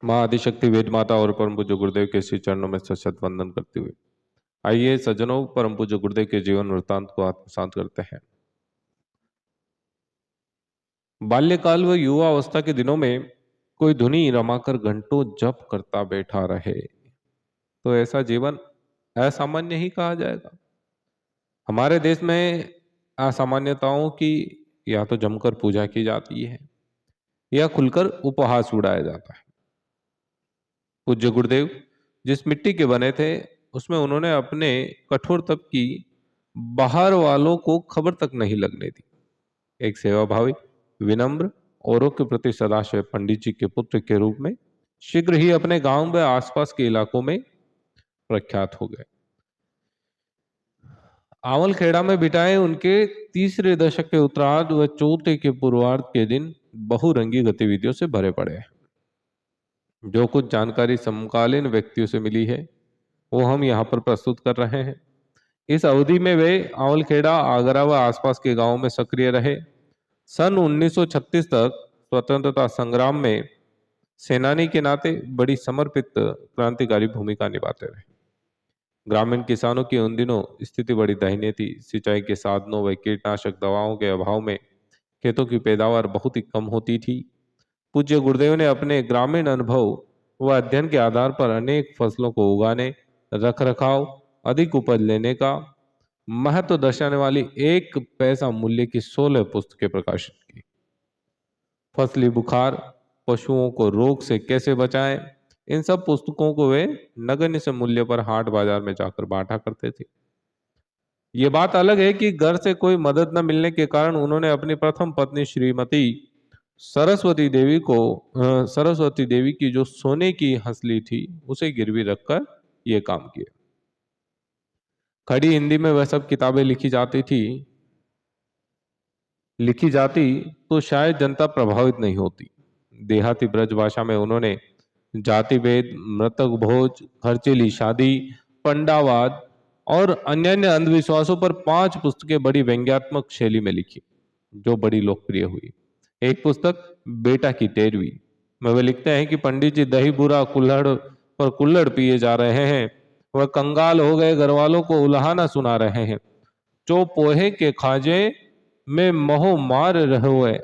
माँ आदिशक्ति वेद माता और परम पूज्य गुरुदेव के श्री चरणों में सशत वंदन करते हुए आइए सज्जनों परम पूज्य गुरुदेव के जीवन वृत्तांत को आत्मसात करते हैं। बाल्यकाल व युवा अवस्था के दिनों में कोई धुनी रमाकर घंटों जप करता बैठा रहे तो ऐसा जीवन असामान्य ही कहा जाएगा। हमारे देश में असामान्यताओं की या तो जमकर पूजा की जाती है या खुलकर उपहास उड़ाया जाता है। पूज्य गुरुदेव जिस मिट्टी के बने थे उसमें उन्होंने अपने कठोर तप की बाहर वालों को खबर तक नहीं लगने दी। एक सेवाभावी, विनम्र, औरों के प्रति सदाशय पंडित जी के पुत्र के रूप में शीघ्र ही अपने गांव व आसपास के इलाकों में प्रख्यात हो गए। आवलखेड़ा में बिताए उनके तीसरे दशक के उत्तरार्ध व चौथे के पूर्वार्ध के दिन बहुरंगी गतिविधियों से भरे पड़े हैं। जो कुछ जानकारी समकालीन व्यक्तियों से मिली है वो हम यहाँ पर प्रस्तुत कर रहे हैं। इस अवधि में वे आवलखेड़ा, आगरा व आसपास के गांवों में सक्रिय रहे। सन 1936 तक स्वतंत्रता संग्राम में सेनानी के नाते बड़ी समर्पित क्रांतिकारी भूमिका निभाते रहे। ग्रामीण किसानों की उन दिनों स्थिति बड़ी दयनीय थी। सिंचाई के साधनों व कीटनाशक दवाओं के अभाव में खेतों की पैदावार बहुत ही कम होती थी। पूज्य गुरुदेव ने अपने ग्रामीण अनुभव व अध्ययन के आधार पर अनेक फसलों को उगाने, रख रखाव, अधिक उपज लेने का महत्व दर्शाने वाली 1 पैसा मूल्य की 16 पुस्तकें प्रकाशित की। फसली बुखार, पशुओं को रोग से कैसे बचाएं, इन सब पुस्तकों को वे नगण्य से मूल्य पर हाट बाजार में जाकर बांटा करते थे। ये बात अलग है कि घर से कोई मदद न मिलने के कारण उन्होंने अपनी प्रथम पत्नी श्रीमती सरस्वती देवी की जो सोने की हंसली थी उसे गिरवी रखकर ये काम किया। खड़ी हिंदी में वह सब किताबें लिखी जाती तो शायद जनता प्रभावित नहीं होती। देहाती ब्रज भाषा में उन्होंने जाति भेद, मृतक भोज, खर्चीली शादी, पंडावाद और अन्य अंधविश्वासों पर 5 पुस्तकें बड़ी व्यंग्यात्मक शैली में लिखी जो बड़ी लोकप्रिय हुई। एक पुस्तक बेटा की 13वीं में वे लिखते हैं कि पंडित जी दही बुरा कुल्हड़ पर कुल्हड़ पिए जा रहे हैं, वह कंगाल हो गए घर वालों को उल्हाना सुना रहे हैं, जो पोहे के खाजे में मोह मार रहे हुए।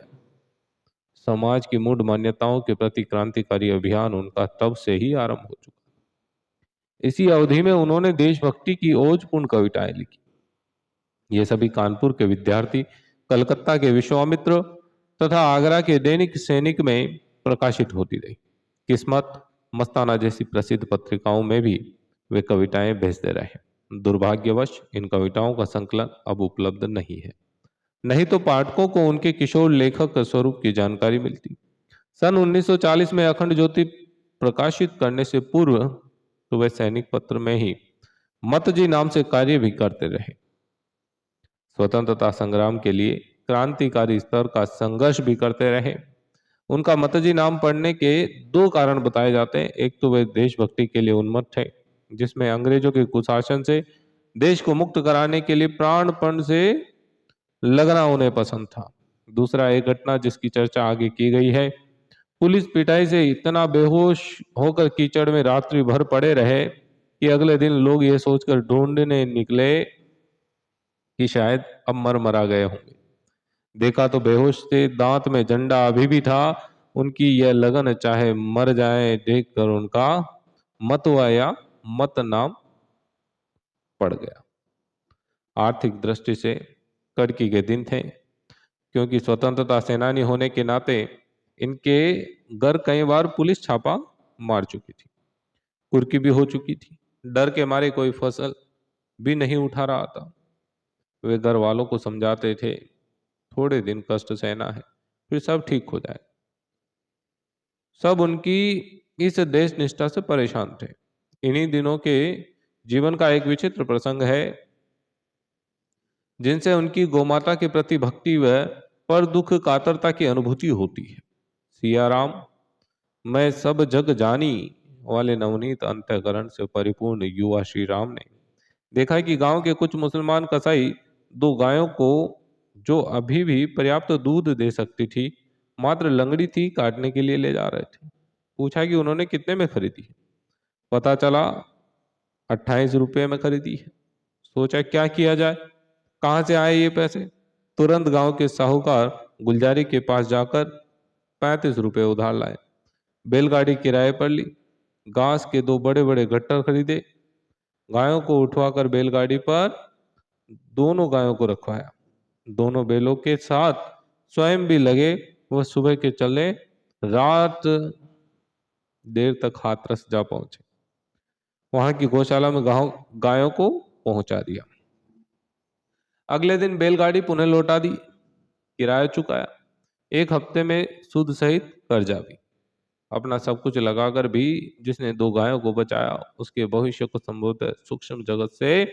समाज की मूढ़ मान्यताओं के प्रति क्रांतिकारी अभियान उनका तब से ही आरंभ हो चुका। इसी अवधि में उन्होंने देशभक्ति की ओजपूर्ण कविताएं लिखी। ये सभी कानपुर के विद्यार्थी, कलकत्ता के विश्वामित्र तथा आगरा के दैनिक सैनिक में प्रकाशित होती रही। किस्मत, मस्ताना जैसी प्रसिद्ध पत्रिकाओं में भी वे कविताएं भेजते रहे। दुर्भाग्यवश इन कविताओं का संकलन अब उपलब्ध नहीं है, नहीं तो पाठकों को उनके किशोर लेखक स्वरूप की जानकारी मिलती। सन 1940 में अखंड ज्योति प्रकाशित करने से पूर्व तो वे सैनिक पत्र में ही मतजी नाम से कार्य भी करते रहे। स्वतंत्रता संग्राम के लिए क्रांतिकारी स्तर का संघर्ष भी करते रहे। उनका मतजी नाम पढ़ने के 2 कारण बताए जाते हैं। एक तो वे देशभक्ति के लिए उन्मत्त थे, जिसमें अंग्रेजों के कुशासन से देश को मुक्त कराने के लिए प्राणपण से लगना उन्हें पसंद था। दूसरा, एक घटना जिसकी चर्चा आगे की गई है, पुलिस पिटाई से इतना बेहोश होकर कीचड़ में रात्रि भर पड़े रहे कि अगले दिन लोग ये सोचकर ढूंढने निकले कि शायद अब मरा गए होंगे। देखा तो बेहोश थे, दांत में झंडा अभी भी था। उनकी यह लगन चाहे मर जाए देखकर उनका मतवा या मत नाम पड़ गया। आर्थिक दृष्टि से कड़की के दिन थे, क्योंकि स्वतंत्रता सेनानी होने के नाते इनके घर कई बार पुलिस छापा मार चुकी थी, कुर्की भी हो चुकी थी। डर के मारे कोई फसल भी नहीं उठा रहा था। वे घर वालों को समझाते थे, थोड़े दिन कष्ट सहना है, फिर सब ठीक हो जाए। सब उनकी इस देश निष्ठा से परेशान थे। इन्हीं दिनों के जीवन का एक विचित्र प्रसंग है, जिनसे उनकी गोमाता के प्रति भक्ति व पर दुख कातरता की अनुभूति होती है। सियाराम मैं सब जग जानी वाले नवनीत अंतःकरण से परिपूर्ण युवा श्री राम ने देखा कि गांव के कुछ मुसलमान कसाई 2 गायों को, जो अभी भी पर्याप्त दूध दे सकती थी, मात्र लंगड़ी थी काटने के लिए ले जा रहे थे। पूछा कि उन्होंने कितने में खरीदी है। पता चला 28 रुपये में खरीदी है। सोचा क्या किया जाए, कहाँ से आए ये पैसे। तुरंत गांव के साहूकार गुलजारी के पास जाकर 35 रुपये उधार लाए, बैलगाड़ी किराए पर ली, घास के 2 बड़े बड़े गट्टर खरीदे, गायों को उठवाकर बैलगाड़ी पर दोनों गायों को रखवाया, दोनों बैलों के साथ स्वयं भी लगे। वह सुबह के चले, रात देर तक हाथरस जा पहुंचे। वहां की गौशाला में गायों को पहुंचा दिया। अगले दिन बैलगाड़ी पुनः लौटा दी, किराया चुकाया, 1 हफ्ते में सूद सहित कर्जा भी। अपना सब कुछ लगाकर भी जिसने 2 गायों को बचाया, उसके भविष्य को संभवतः सूक्ष्म जगत से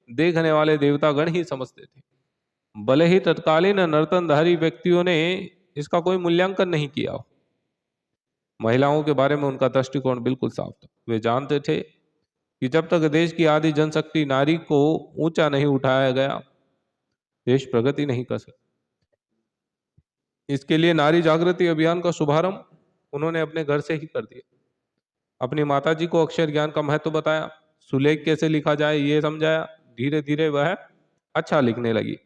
देखने वाले देवतागण ही समझते थे। भले ही तत्कालीन नर्तनधारी व्यक्तियों ने इसका कोई मूल्यांकन नहीं किया हो। महिलाओं के बारे में उनका दृष्टिकोण बिल्कुल साफ था। वे जानते थे कि जब तक देश की आधी जनशक्ति नारी को ऊंचा नहीं उठाया गया, देश प्रगति नहीं कर सकता। इसके लिए नारी जागृति अभियान का शुभारंभ उन्होंने अपने घर से ही कर दिया। अपनी माताजी को अक्षर ज्ञान का महत्व बताया, सुलेख कैसे लिखा जाए ये समझाया। धीरे धीरे वह अच्छा लिखने लगी।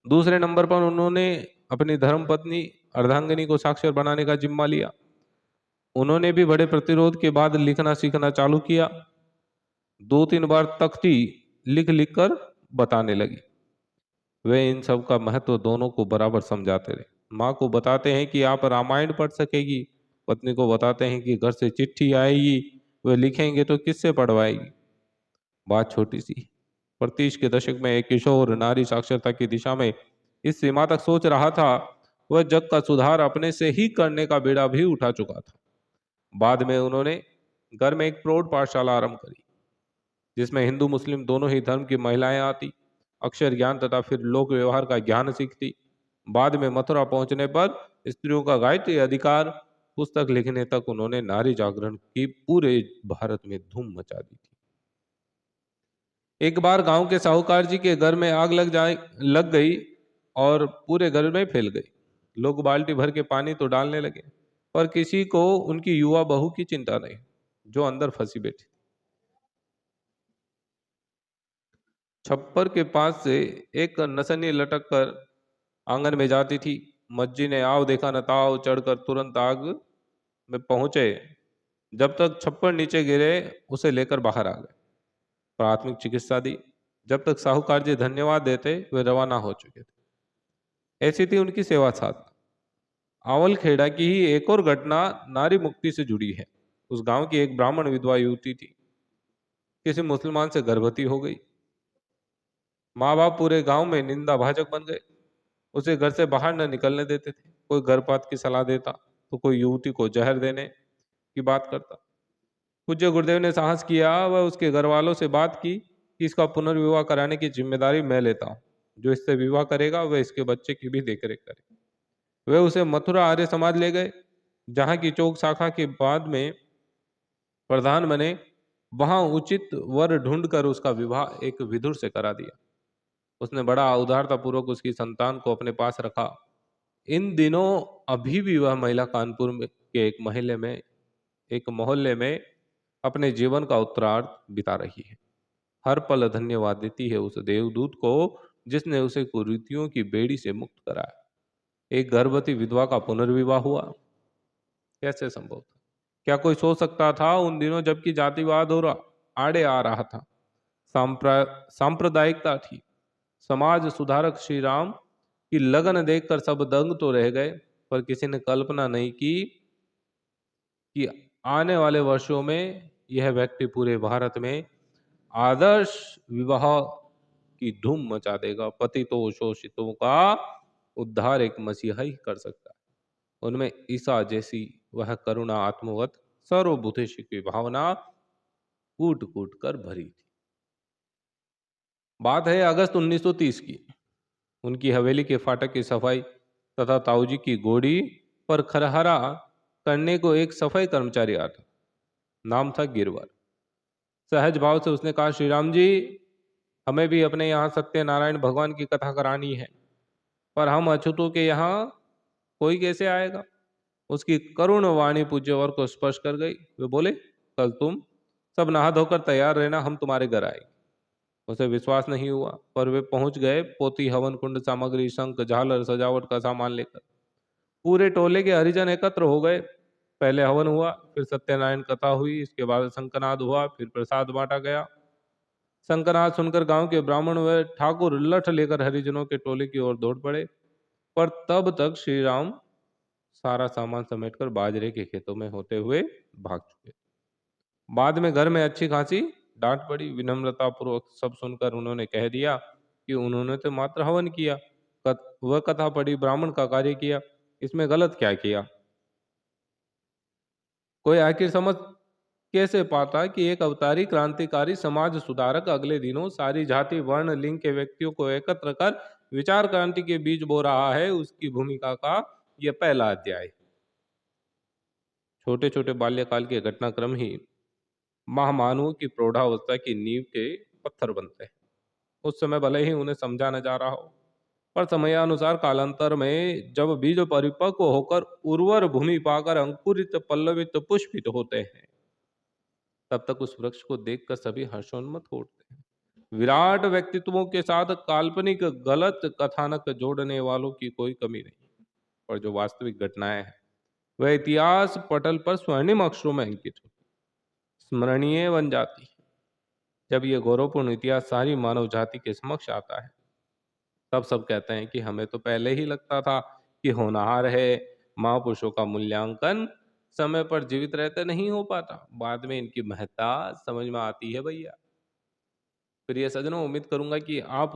दूसरे नंबर पर उन्होंने अपनी धर्मपत्नी अर्धांगिनी को साक्षर बनाने का जिम्मा लिया। उन्होंने भी बड़े प्रतिरोध के बाद लिखना सीखना चालू किया। 2-3 बार तख्ती लिख लिख कर बताने लगी। वे इन सब का महत्व दोनों को बराबर समझाते रहे। माँ को बताते हैं कि आप रामायण पढ़ सकेगी, पत्नी को बताते हैं कि घर से चिट्ठी आएगी, वे लिखेंगे तो किससे पढ़वाएगी। बात छोटी सी, पर 30 के दशक में एक किशोर नारी साक्षरता की दिशा में इस सीमा तक सोच रहा था। वह जग का सुधार अपने से ही करने का बेड़ा भी उठा चुका था। बाद में उन्होंने घर में एक प्रौढ़ पाठशाला आरंभ करी, जिसमें हिंदू मुस्लिम दोनों ही धर्म की महिलाएं आती, अक्षर ज्ञान तथा फिर लोक व्यवहार का ज्ञान सीखती। बाद में मथुरा पहुंचने पर स्त्रियों का गायत्री अधिकार, पुस्तक लिखने तक उन्होंने नारी जागरण की पूरे भारत में धूम मचा दी थी। एक बार गांव के साहूकार जी के घर में आग लग गई और पूरे घर में फैल गई। लोग बाल्टी भर के पानी तो डालने लगे, पर किसी को उनकी युवा बहू की चिंता नहीं, जो अंदर फंसी बैठी। छप्पर के पास से एक नसनी लटक कर आंगन में जाती थी। मज्जी ने आव देखा न ताव चढ़कर तुरंत आग में पहुंचे। जब तक छप्पर नीचे गिरे उसे लेकर बाहर आ गए, प्राथमिक चिकित्सा दी। जब तक साहूकार जी धन्यवाद देते वे रवाना हो चुके थे। ऐसी थी उनकी सेवा साधना। आवल खेड़ा की ही एक और घटना नारी मुक्ति से जुड़ी है। उस गांव की एक ब्राह्मण विधवा युवती थी, किसी मुसलमान से गर्भवती हो गई। माँ बाप पूरे गांव में निंदा भाजक बन गए। उसे घर से बाहर न निकलने देते थे। कोई गर्भपात की सलाह देता तो कोई युवती को जहर देने की बात करता। पूज्य गुरुदेव ने साहस किया, वह उसके घर वालों से बात की कि इसका पुनर्विवाह कराने की जिम्मेदारी मैं लेता हूँ। जो इससे विवाह करेगा वह इसके बच्चे की भी देखरेख करे। वे उसे मथुरा आर्य समाज ले गए, जहाँ की चौक शाखा के बाद में प्रधान बने। वहां उचित वर ढूंढकर उसका विवाह एक विधुर से करा दिया। उसने बड़ा उदारता पूर्वक उसकी संतान को अपने पास रखा। इन दिनों अभी भी वह महिला कानपुर के एक मोहल्ले में अपने जीवन का उत्तरार्ध बिता रही है। हर पल धन्यवाद देती है उस देवदूत को जिसने उसे कुरीतियों की बेड़ी से मुक्त कराया। एक गर्भवती विधवा का पुनर्विवाह हुआ, कैसे संभव था? क्या कोई सोच सकता था उन दिनों जबकि जातिवाद और आड़े आ रहा था, सांप्रदायिकता थी, समाज सुधारक श्री राम की लगन देखकर सब दंग तो रह गए, पर किसी ने कल्पना नहीं की कि आने वाले वर्षों में यह व्यक्ति पूरे भारत में आदर्श विवाह की धूम मचा देगा। पतितों शोषितों का उद्धार एक मसीहा ही कर सकता है। उनमें ईसा जैसी वह करुणा आत्मवत सर्वभूतेषु की भावना कूट कूट कर भरी थी। बात है अगस्त 1930 की। उनकी हवेली के फाटक की सफाई तथा ताऊजी की गोड़ी पर खरहरा करने को एक सफाई कर्मचारी आता। नाम था गिरवर। सहज भाव से उसने कहा, श्री राम जी, हमें भी अपने यहाँ सत्यनारायण भगवान की कथा करानी है, पर हम अछूतों के यहाँ कोई कैसे आएगा? उसकी करुण वाणी पूज्यवर को स्पर्श कर गई। वे बोले, कल तुम सब नहा धोकर तैयार रहना, हम तुम्हारे घर आए। उसे विश्वास नहीं हुआ, पर वे पहुंच गए पोती, हवन कुंड, सामग्री, शंख, झालर, सजावट का सामान लेकर। पूरे टोले के हरिजन एकत्र हो गए। पहले हवन हुआ, फिर सत्यनारायण कथा हुई, इसके बाद शंखनाद हुआ, फिर प्रसाद बांटा गया। शंखनाद सुनकर गांव के ब्राह्मण व ठाकुर लठ लेकर हरिजनों के टोले की ओर दौड़ पड़े, पर तब तक श्री राम सारा सामान समेटकर बाजरे के खेतों में होते हुए भाग चुके। बाद में घर में अच्छी खासी डांट पड़ी। विनम्रता पूर्वक सब सुनकर उन्होंने कह दिया कि उन्होंने तो मात्र हवन किया, वह कथा पढ़ी, ब्राह्मण का कार्य किया, इसमें गलत क्या किया? कोई आखिर समझ कैसे पाता कि एक अवतारी क्रांतिकारी समाज सुधारक अगले दिनों सारी जाति वर्ण लिंग के व्यक्तियों को एकत्र कर विचार क्रांति के बीज बो रहा है, उसकी भूमिका का यह पहला अध्याय। छोटे छोटे बाल्यकाल के घटनाक्रम ही महामानवों की प्रौढ़ावस्था की नींव के पत्थर बनते हैं। उस समय भले ही उन्हें समझा न जा रहा हो, पर समयानुसार कालांतर में जब बीज परिपक्व होकर उर्वर भूमि पाकर अंकुरित पल्लवित पुष्पित होते हैं, तब तक उस वृक्ष को देखकर सभी हर्षोन्मत्त हो उठते हैं। विराट व्यक्तित्वों के साथ काल्पनिक गलत कथानक जोड़ने वालों की कोई कमी नहीं, और जो वास्तविक घटनाएं हैं वह इतिहास पटल पर स्वर्णिम अक्षरों में अंकित हो, स्मरणीय बन जाती है। जब यह गौरवपूर्ण इतिहास सारी मानव जाति के समक्ष आता है, तब सब कहते हैं कि हमें तो पहले ही लगता था कि होनहार है, महापुरुषों का मूल्यांकन समय पर जीवित रहते नहीं हो पाता, बाद में इनकी महत्ता समझ में आती है भैया। प्रिय सज्जनों, उम्मीद करूंगा कि आप